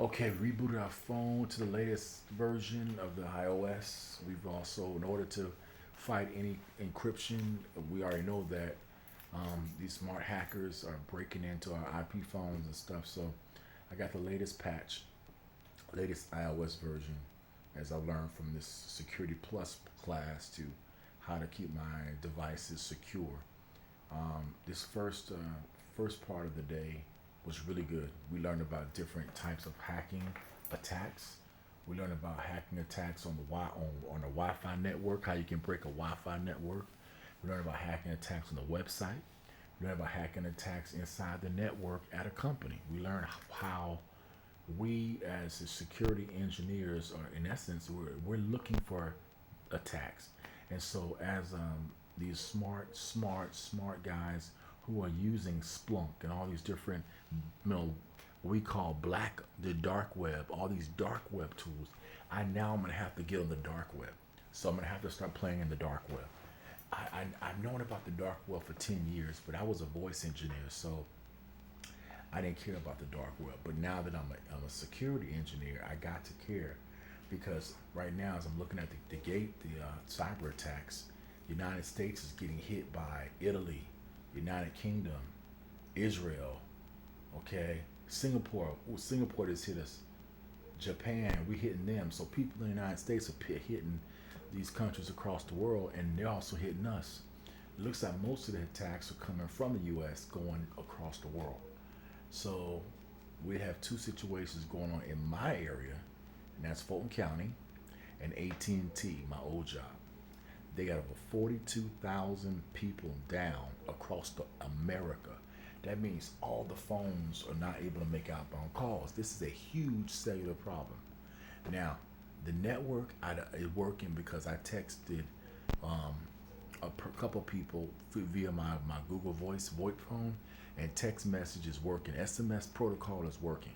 Okay, rebooted our phone to the latest version of the iOS. We've also, in order to fight any encryption, we already know that these smart hackers are breaking into our IP phones and stuff. So I got the latest patch, latest iOS version, as I learned from this Security Plus class to how to keep my devices secure. This first part of the day was really good. We learned about different types of hacking attacks. We learned about hacking attacks on the on a Wi-Fi network, how you can break a Wi-Fi network. We learned about hacking attacks on the website. We learned about hacking attacks inside the network at a company. We learned how we, as the security engineers, are in essence we're looking for attacks. And so, as these smart guys who are using Splunk and all these different, we call the dark web, all these dark web tools. I'm gonna have to get on the dark web, so I'm gonna have to start playing in the dark web. I've known about the dark web for 10 years, but I was a voice engineer, so I didn't care about the dark web. But now that I'm a security engineer, I got to care because right now, as I'm looking at the cyber attacks, the United States is getting hit by Italy, United Kingdom, Israel, okay, Singapore has hit us, Japan, we hitting them. So people in the United States are hitting these countries across the world, and they're also hitting us. It looks like most of the attacks are coming from the U.S. going across the world. So we have two situations going on in my area, and that's Fulton County and AT&T, my old job. They got over 42,000 people down across America. That means all the phones are not able to make outbound calls. This is a huge cellular problem. Now, the network is working because I texted um, couple people via my Google Voice phone, and text message is working. SMS protocol is working,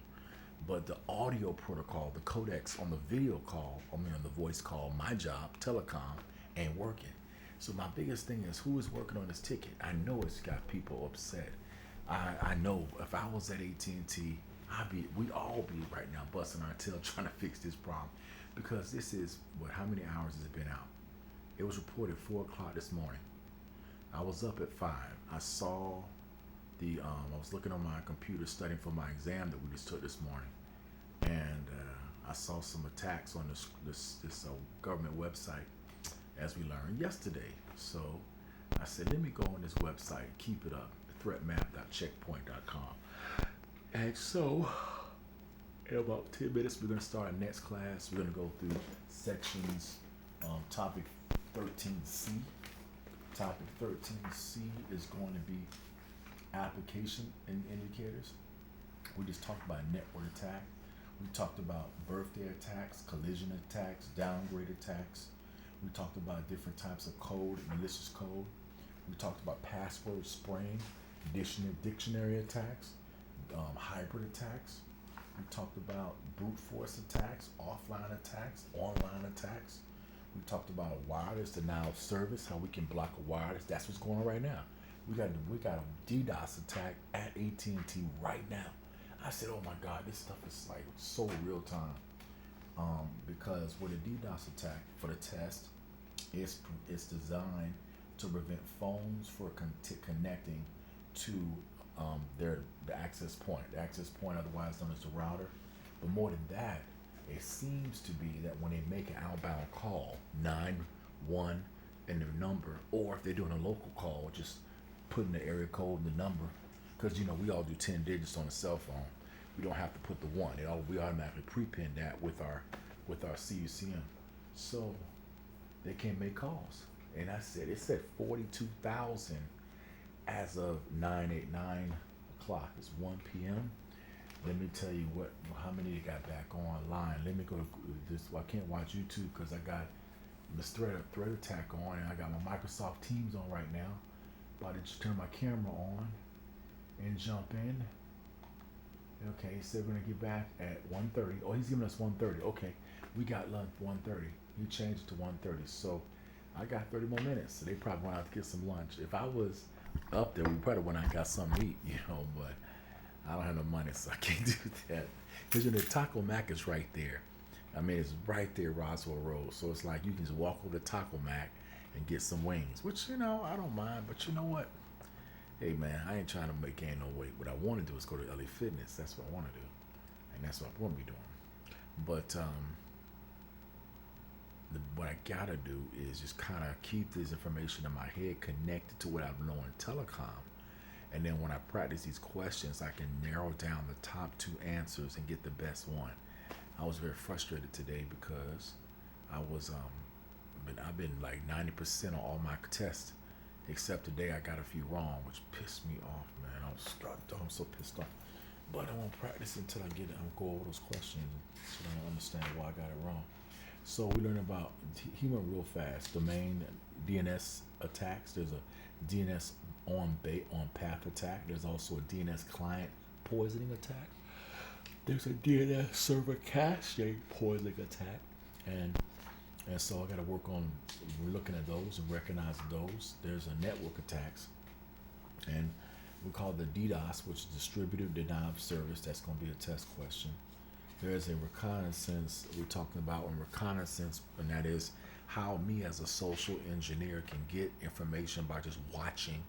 but the audio protocol, the codecs on the video call, I mean on the voice call, my job, telecom, ain't working. So my biggest thing is who is working on this ticket. I know it's got people upset. I know if I was at AT&T, we'd all be right now busting our tail trying to fix this problem, because this is what, how many hours has it been out? It was reported 4 o'clock this morning. I was up at 5. I saw I was looking on my computer studying for my exam that we just took this morning, and I saw some attacks on this government website, as we learned yesterday. So I said, let me go on this website, keep it up, threatmap.checkpoint.com. And so, in about 10 minutes, we're going to start our next class. We're going to go through sections, topic 13C. Topic 13C is going to be application indicators. We just talked about network attack. We talked about birthday attacks, collision attacks, downgrade attacks. We talked about different types of code, malicious code. We talked about password spraying, dictionary attacks, hybrid attacks. We talked about brute force attacks, offline attacks, online attacks. We talked about wireless denial of service, how we can block a wireless. That's what's going on right now. We got a DDoS attack at AT&T right now. I said, oh my God, this stuff is like so real time. Because with a DDoS attack for the test, it's designed to prevent phones for connecting to the access point. The access point, otherwise known as the router. But more than that, it seems to be that when they make an outbound call, 9-1 and their number, or if they're doing a local call, just putting the area code and the number, because we all do 10 digits on a cell phone. We don't have to put the one. We automatically prepend that with our CUCM, so they can make calls. And I said it said 42,000 as of 9 o'clock. It's 1 p.m. Let me tell you how many they got back online. Let me go to this. Well, I can't watch YouTube because I got this threat attack on, and I got my Microsoft Teams on right now. About to just turn my camera on and jump in. Okay, he said we're gonna get back at 1:30. Oh, he's giving us 1:30. Okay, we got lunch 1:30. He changed it to 1:30. So I got 30 more minutes. So they probably went out to get some lunch. If I was up there, we probably went out and got something to eat, But I don't have no money, so I can't do that. Because the Taco Mac is right there. I mean, it's right there, Roswell Road. So it's like you can just walk over to Taco Mac and get some wings, which, I don't mind. But you know what? Hey, man, I ain't trying to make gain no weight. What I want to do is go to LA Fitness. That's what I want to do. And that's what I'm going to be doing. But what I got to do is just kind of keep this information in my head connected to what I've known in telecom. And then when I practice these questions, I can narrow down the top two answers and get the best one. I was very frustrated today because I've been like 90% on all my tests, except today I got a few wrong, which pissed me off, man. I'm so pissed off. But I won't practice until I get it. I'll go over those questions so I understand why I got it wrong. So we learned about, he went real fast, domain DNS attacks. There's a DNS on path attack. There's also a DNS client poisoning attack. There's a DNS server cache poisoning attack. And so I got to work on looking at those and recognizing those. There's a network attacks. And we call the DDoS, which is distributed denial of service. That's going to be a test question. There is a reconnaissance. We're talking about a reconnaissance, and that is how me as a social engineer can get information by just watching,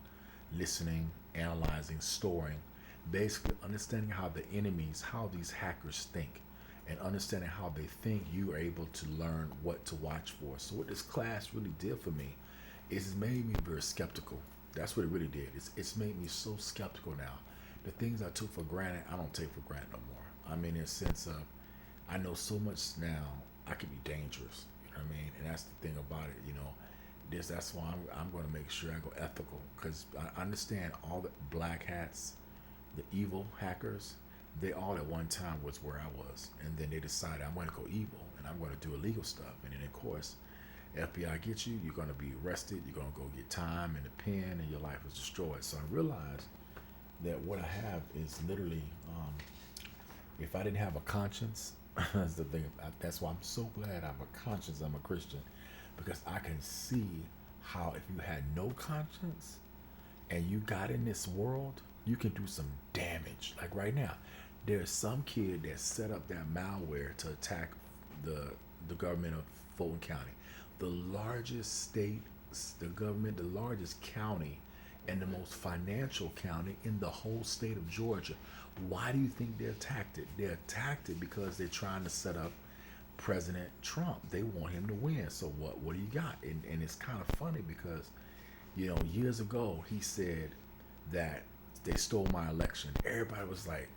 listening, analyzing, storing, basically understanding how the enemies, how these hackers think, and understanding how they think, you are able to learn what to watch for. So what this class really did for me is it made me very skeptical. That's what it really did. It's made me so skeptical now. The things I took for granted, I don't take for granted no more. I mean, in a sense of, I know so much now, I can be dangerous. You know what I mean? And that's the thing about it, that's why I'm going to make sure I go ethical, because I understand all the black hats, the evil hackers, they all at one time was where I was. And then they decided I'm going to go evil and I'm going to do illegal stuff. And then, of course, FBI gets you, you're going to be arrested, you're going to go get time in the pen, and your life is destroyed. So I realized that what I have is literally, if I didn't have a conscience, that's the thing. That's why I'm so glad I have a conscience. I'm a Christian, because I can see how if you had no conscience and you got in this world, you can do some damage. Like right now, there's some kid that set up that malware to attack the government of Fulton County, the largest state, the largest county, and the most financial county in the whole state of Georgia. Why do you think they attacked it? They attacked it because they're trying to set up President Trump. They want him to win. So what do you got? And it's kind of funny because, years ago he said that they stole my election. Everybody was like,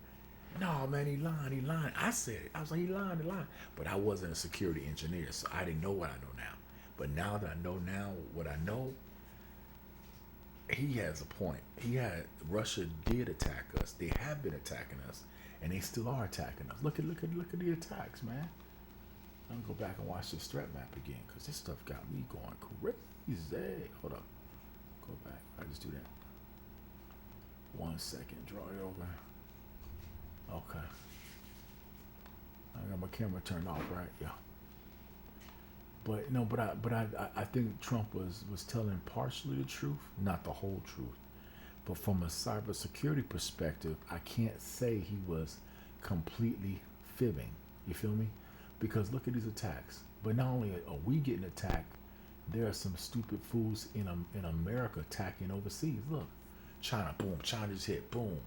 no, man, he lying. I said it. I was like, he lying. But I wasn't a security engineer, so I didn't know what I know now. But now that I know what I know, he has a point. Russia did attack us. They have been attacking us, and they still are attacking us. Look at the attacks, man. I'm gonna go back and watch this threat map again, because this stuff got me going crazy. Hold up. Go back. I just do that. 1 second. Draw it over. Okay. I got my camera turned off, right? Yeah. But no, I think Trump was telling partially the truth, not the whole truth. But from a cybersecurity perspective, I can't say he was completely fibbing. You feel me? Because look at these attacks. But not only are we getting attacked, there are some stupid fools in America attacking overseas. Look, China, boom, China just hit, boom.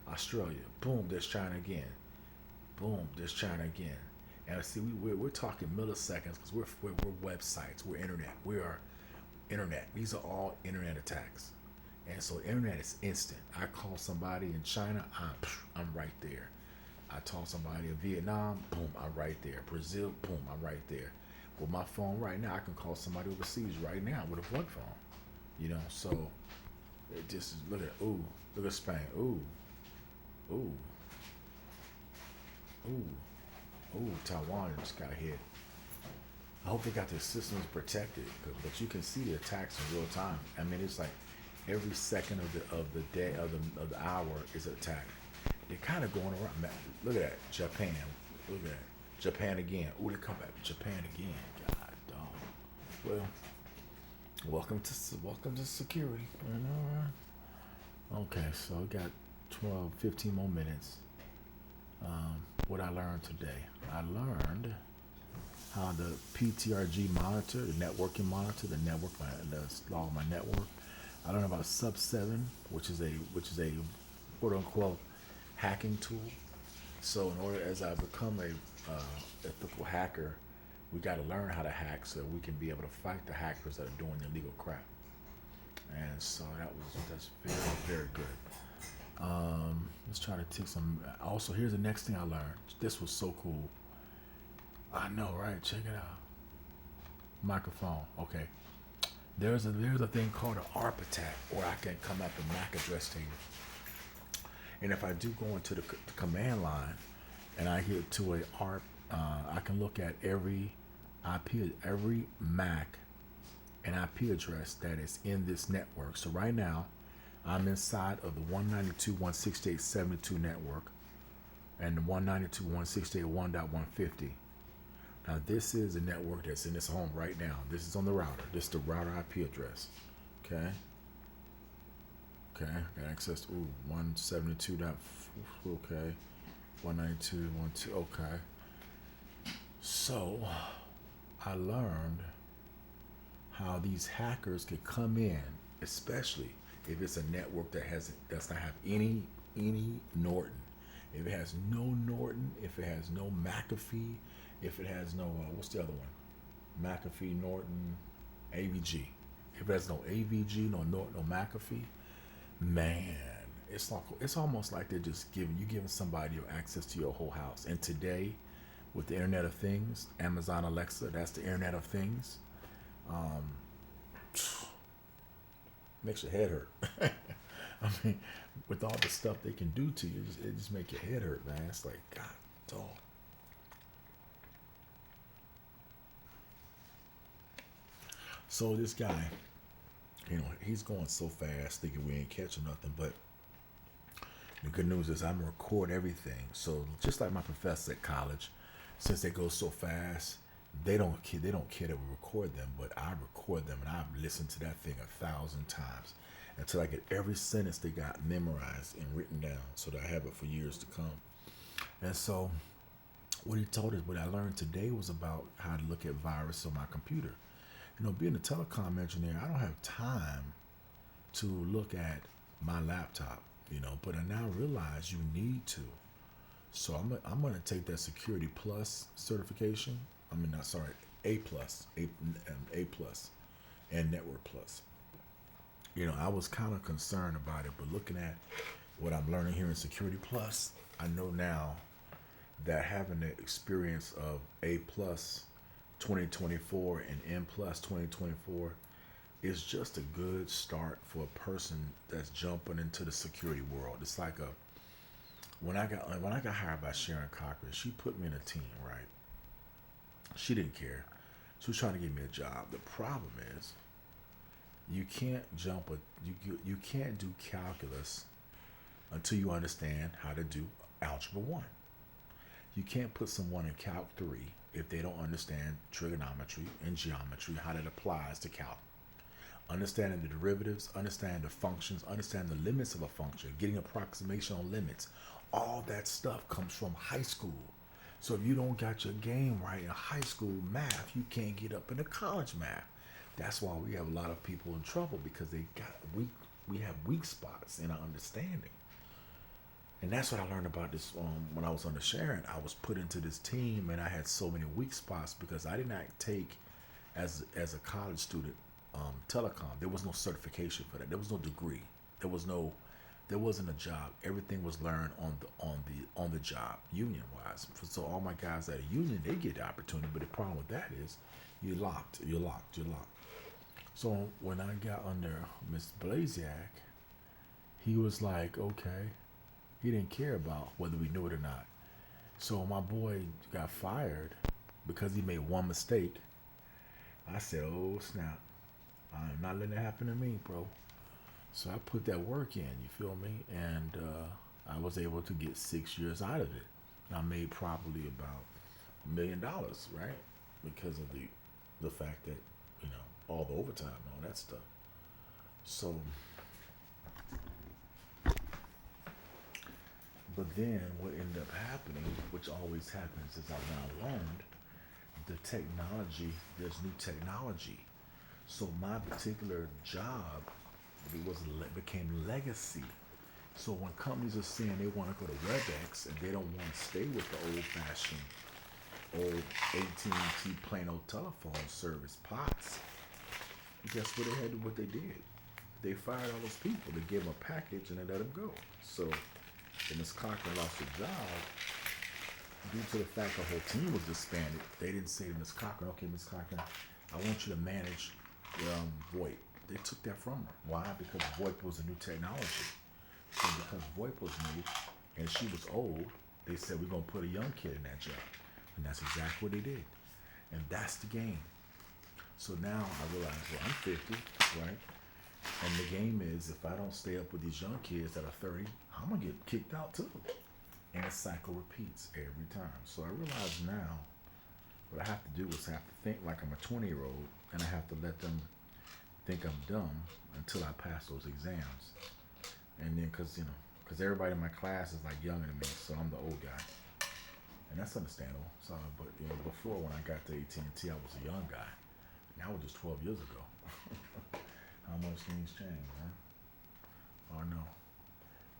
Australia, boom, there's China again. Boom, there's China again. And see, we're talking milliseconds, because we're websites, we're internet, we are internet. These are all internet attacks, and so internet is instant. I call somebody in China, I'm right there. I call somebody in Vietnam, boom, I'm right there. Brazil, boom, I'm right there. With my phone right now, I can call somebody overseas right now with a flip phone. So it just look at Spain, ooh, Taiwan just got hit. I hope they got their systems protected, but you can see the attacks in real time. I mean, it's like every second of the day of the hour is an attack. They're kind of going around. Man, look at that, Japan. Look at that, Japan again. Ooh, they come back to Japan again. God, dog. Well, welcome to security. Okay, so we got 12, 15 more minutes. What I learned today. I learned how the PTRG monitor, the networking monitor, the network, the log my network. I learned about Sub 7, which is a quote unquote hacking tool. So in order as I become a ethical hacker, we got to learn how to hack so we can be able to fight the hackers that are doing illegal crap. And so that's very very good. Let's try to take some. Also, here's the next thing I learned. This was so cool. I know, right? Check it out. Microphone. Okay. There's a thing called an ARP attack, or I can come at the MAC address table. And if I do go into the command line, and I hit to a ARP, I can look at every every MAC and IP address that is in this network. So right now, I'm inside of the 192.168.72 network and the 192.168.1.150. Now this is a network that's in this home right now. This is on the router. This is the router IP address. Okay. Okay. Got access to 172. Okay. 192.1.2. Okay. So I learned how these hackers could come in, especially if it's a network that does not have any Norton. If it has no Norton, if it has no McAfee, if it has no what's the other one? McAfee, Norton, AVG. If it has no AVG, no Norton, no McAfee, man, it's almost like they're just giving somebody access to your whole house. And today, with the Internet of Things, Amazon Alexa, that's the Internet of Things. Um, Makes your head hurt. I mean, with all the stuff they can do to you, it just make your head hurt, man. It's like, God, dog. So this guy, he's going so fast, thinking we ain't catching nothing. But the good news is I'm gonna record everything. So just like my professor at college, since they go so fast, they don't care that we record them, but I record them and I've listened to that thing 1,000 times until I get every sentence they got memorized and written down so that I have it for years to come. And so what he told us, what I learned today was about how to look at virus on my computer. Being a telecom engineer, I don't have time to look at my laptop, but I now realize you need to. So I'm gonna take that Security Plus certification. I mean, not sorry, A plus, A plus, and Network Plus. I was kind of concerned about it, but looking at what I'm learning here in Security Plus, I know now that having the experience of A plus 2024 and N plus 2024 is just a good start for a person that's jumping into the security world. It's like when I got hired by Sharon Cochran, she put me in a team, right? She didn't care. She was trying to give me a job. The problem is, you can't you can't do calculus until you understand how to do algebra 1. You can't put someone in Calc 3 if they don't understand trigonometry and geometry, how that applies to calc. Understanding the derivatives, understanding the functions, understanding the limits of a function, getting approximation on limits. All that stuff comes from high school. So if you don't got your game right in high school math, you can't get up into college math. That's why we have a lot of people in trouble, because we have weak spots in our understanding. And that's what I learned about this when I was under Sharon. I was put into this team and I had so many weak spots because I did not take, as a college student, telecom. There was no certification for that. There was no degree. There wasn't a job. Everything was learned on the job, union wise. So all my guys that are union, they get the opportunity, but the problem with that is you're locked. So when I got under Miss Blasiak, he was like, okay. He didn't care about whether we knew it or not. So my boy got fired because he made one mistake. I said, oh snap, I'm not letting it happen to me, bro. So I put that work in, you feel me? And I was able to get 6 years out of it. I made probably about $1 million, right? Because of the fact that, all the overtime and all that stuff. So But then what ended up happening, which always happens, as I've now learned, the technology, there's new technology. So my particular job became legacy. So when companies are saying they want to go to WebEx and they don't want to stay with the old-fashioned, old AT&T plain old telephone service POTS, guess what they had? What they did? They fired all those people. They gave them a package and they let them go. So when Ms. Cochran lost her job, due to the fact the whole team was disbanded, they didn't say to Ms. Cochran, "Okay, Ms. Cochran, I want you to manage VoIP." They took that from her. Why? Because VoIP was a new technology. So because VoIP was new and she was old, they said, "We're going to put a young kid in that job." And that's exactly what they did. And that's the game. So now I realize, well, I'm 50, right? And the game is, if I don't stay up with these young kids that are 30, I'm going to get kicked out too. And the cycle repeats every time. So I realize now what I have to do is have to think like I'm a 20-year-old, and I have to let them think I'm dumb until I pass those exams. And then, because everybody in my class is like younger than me, so I'm the old guy. And that's understandable. So, but before when I got to AT&T, I was a young guy. Now it was just 12 years ago. How much things change, huh? Oh no.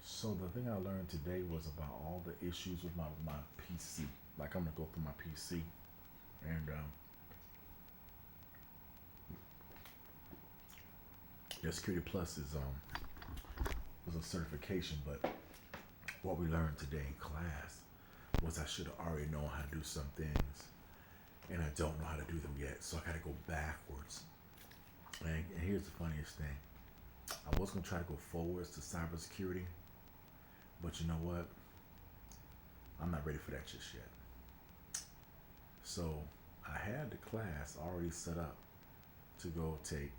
So the thing I learned today was about all the issues with my PC. Like I'm gonna go through my PC, and yeah, Security Plus is was a certification, but what we learned today in class was I should have already known how to do some things, and I don't know how to do them yet. So I got to go backwards. And here's the funniest thing: I was gonna try to go forwards to cybersecurity, but you know what? I'm not ready for that just yet. So I had the class already set up to go take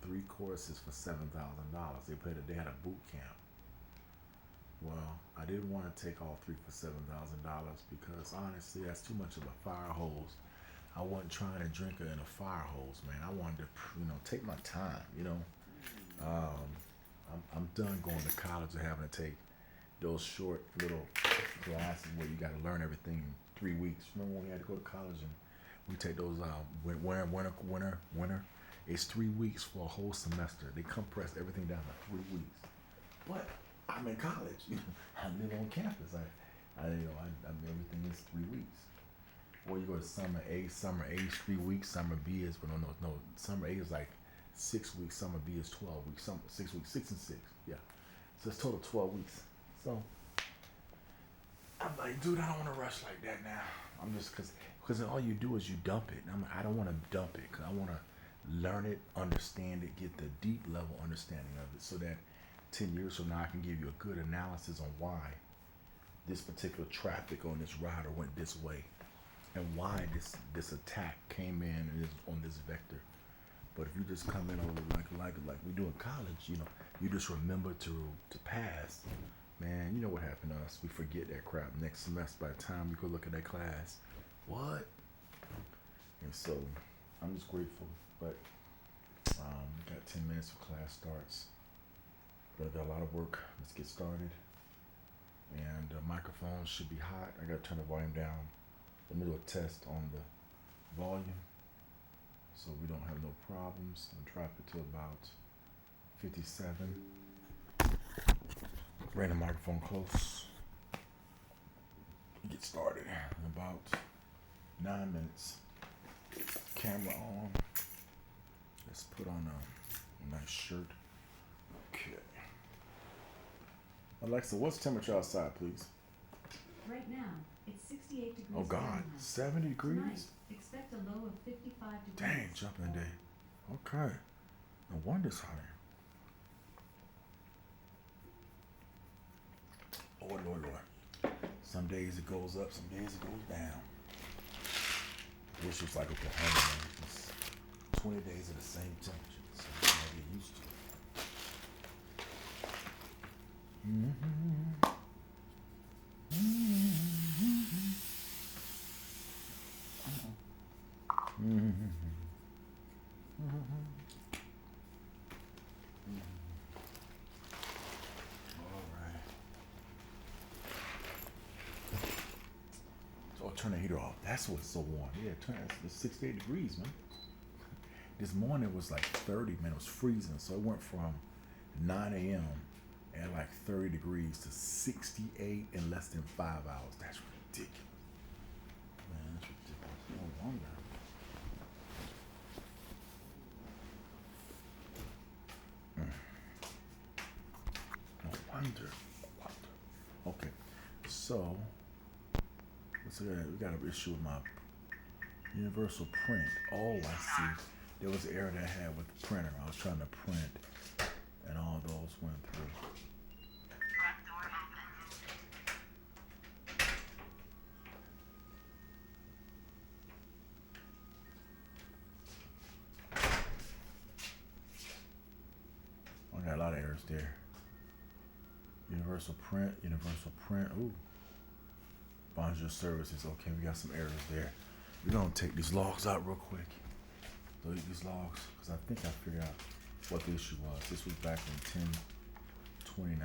3 courses for $7,000. They had a boot camp. Well, I didn't want to take all 3 for $7,000 because honestly, that's too much of a fire hose. I wasn't trying to drink in a fire hose, man. I wanted to, take my time. I'm done going to college and having to take those short little classes where you got to learn everything in 3 weeks. Remember when we had to go to college and we take those winter. It's 3 weeks for a whole semester. They compress everything down to 3 weeks. But I'm in college. I live on campus. I everything is 3 weeks. Or you go to summer A. Summer A is 3 weeks. Summer B is, but no. Summer A is like 6 weeks. Summer B is 12 weeks. 6 weeks, 6 and 6. Yeah. So it's total 12 weeks. So I'm like, dude, I don't want to rush like that now. I'm just because all you do is you dump it. I don't want to dump it because I want to learn it, understand it, get the deep level understanding of it, so that 10 years from now I can give you a good analysis on why this particular traffic on this router went this way, and why this attack came in and is on this vector. But if you just come in over like we do in college, you just remember to pass. Man, you know what happened to us? We forget that crap next semester. By the time we go look at that class, what? And so I'm just grateful. But we got 10 minutes before class starts. But I got a lot of work. Let's get started. And the microphone should be hot. I got to turn the volume down. Let me do a test on the volume so we don't have no problems. I'll drop it to about 57. Bring the microphone close. Get started in about 9 minutes. Camera on. Let's put on a nice shirt. Okay. Alexa, what's the temperature outside, please? Right now, it's 68 degrees. Oh God, Fahrenheit. 70 degrees? Tonight, expect a low of 55 degrees. Dang, jumping day. Okay. No wonder it's hot here. Lord. Some days it goes up, some days it goes down. I wish it was like Oklahoma, man. It's 20 days of the same temperature, so you gotta get used to it. All right. That's what's so warm. Yeah, it's 68 degrees, man. This morning it was like 30, man. It was freezing. So it went from 9 a.m. at like 30 degrees to 68 in less than 5 hours. That's ridiculous. Man, that's ridiculous. No wonder. No wonder. No wonder. Okay. So, we got an issue with my universal print. Oh, I see. There was an error that I had with the printer. I was trying to print, and all those went through. I got a lot of errors there. Universal print, universal print. Ooh. Bonjour services. Okay, we got some errors there. We're gonna take these logs out real quick. Delete these logs, because I think I figured out what the issue was. This was back in 1029.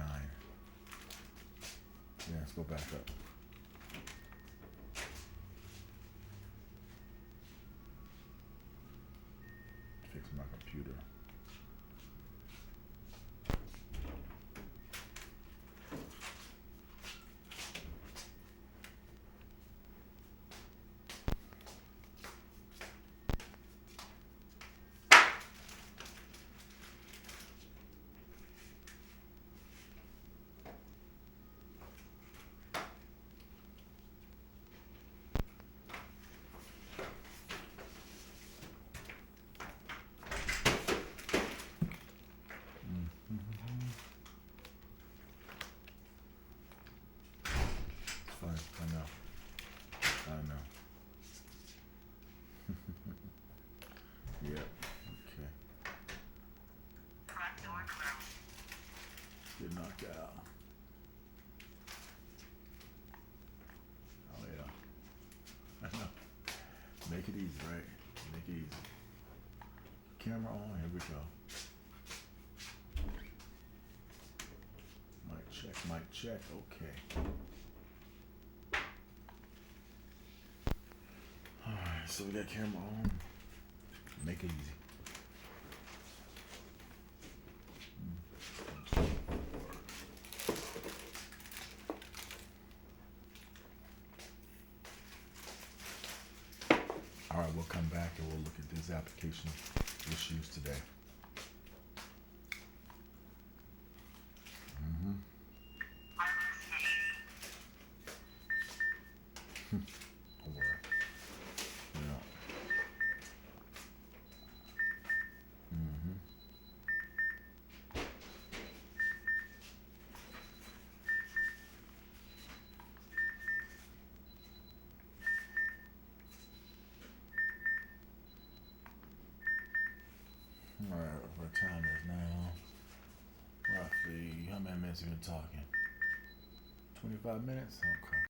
Yeah, let's go back up. Fix my computer. It's fine. I know. I know. Yeah. Okay. Get knocked out. Oh yeah. I know. Make it easy, right? Make it easy. Camera on. Here we go. Mic check. Mic check. Okay. All right. So we got camera on. Make it easy. All right, we'll come back and we'll look at these application issues today. Mm-hmm. Don't worry. Yeah. Mm-hmm. All right, what time is now? Roughly, how many minutes have we been talking? 25 minutes? Okay.